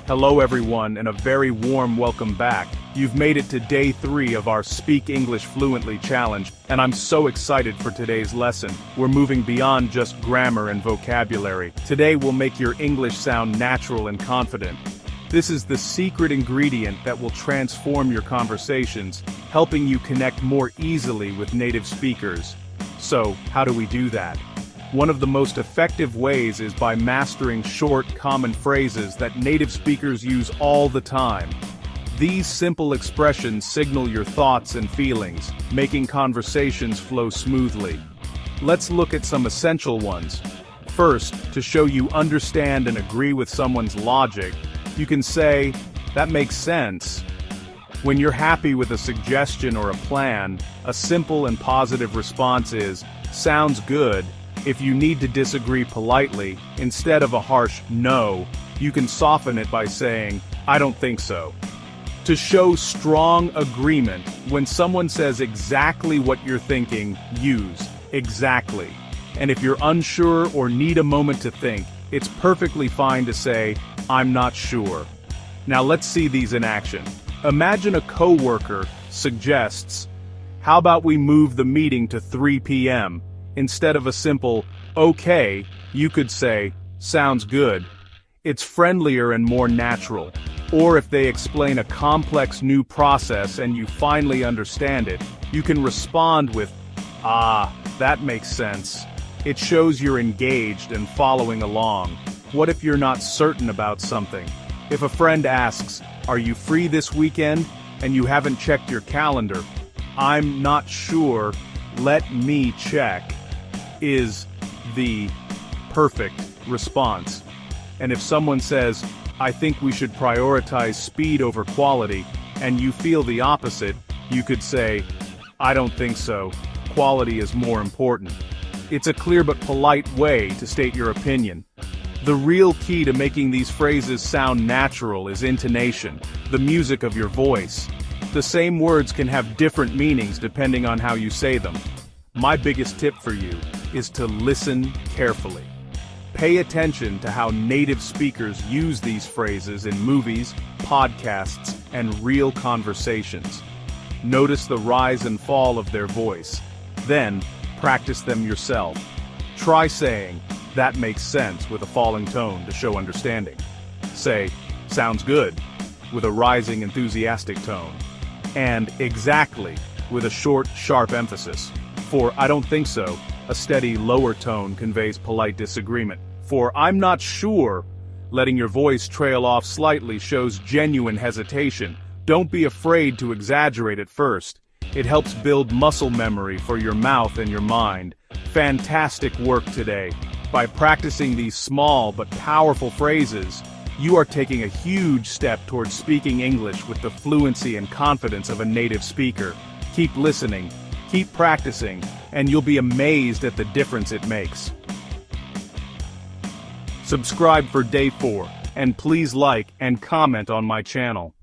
Hello everyone, and a very warm welcome back. You've made it to day 3 of our Speak English Fluently challenge, and I'm so excited for today's lesson. We're moving beyond just grammar and vocabulary. Today we'll make your English sound natural and confident. This is the secret ingredient that will transform your conversations, helping you connect more easily with native speakers. So, how do we do that? One of the most effective ways is by mastering short, common phrases that native speakers use all the time. These simple expressions signal your thoughts and feelings, making conversations flow smoothly. Let's look at some essential ones. First, to show you understand and agree with someone's logic, you can say, "That makes sense." When you're happy with a suggestion or a plan, a simple and positive response is, "Sounds good." If you need to disagree politely, instead of a harsh "no," you can soften it by saying, "I don't think so." To show strong agreement, when someone says exactly what you're thinking, use "exactly." And if you're unsure or need a moment to think, it's perfectly fine to say, "I'm not sure." Now let's see these in action. Imagine a coworker suggests, "How about we move the meeting to 3 p.m.? Instead of a simple, "Okay," you could say, "Sounds good." It's friendlier and more natural. Or if they explain a complex new process and you finally understand it, you can respond with, "Ah, that makes sense." It shows you're engaged and following along. What if you're not certain about something? If a friend asks, "Are you free this weekend?" and you haven't checked your calendar, "I'm not sure, let me check," is the perfect response. And if someone says, "I think we should prioritize speed over quality," and you feel the opposite, you could say, "I don't think so. Quality is more important." It's a clear but polite way to state your opinion. The real key to making these phrases sound natural is intonation, the music of your voice. The same words can have different meanings depending on how you say them. My biggest tip for you is to listen carefully. Pay attention to how native speakers use these phrases in movies, podcasts, and real conversations. Notice the rise and fall of their voice. Then, practice them yourself. Try saying, "That makes sense," with a falling tone to show understanding. Say, "Sounds good," with a rising, enthusiastic tone. And "exactly," with a short, sharp emphasis. For "I don't think so," a steady, lower tone conveys polite disagreement. For "I'm not sure," letting your voice trail off slightly shows genuine hesitation. Don't be afraid to exaggerate at first. It helps build muscle memory for your mouth and your mind. Fantastic work today. By practicing these small but powerful phrases, you are taking a huge step towards speaking English with the fluency and confidence of a native speaker. Keep listening, keep practicing, and you'll be amazed at the difference it makes. Subscribe for day 4, and please like and comment on my channel.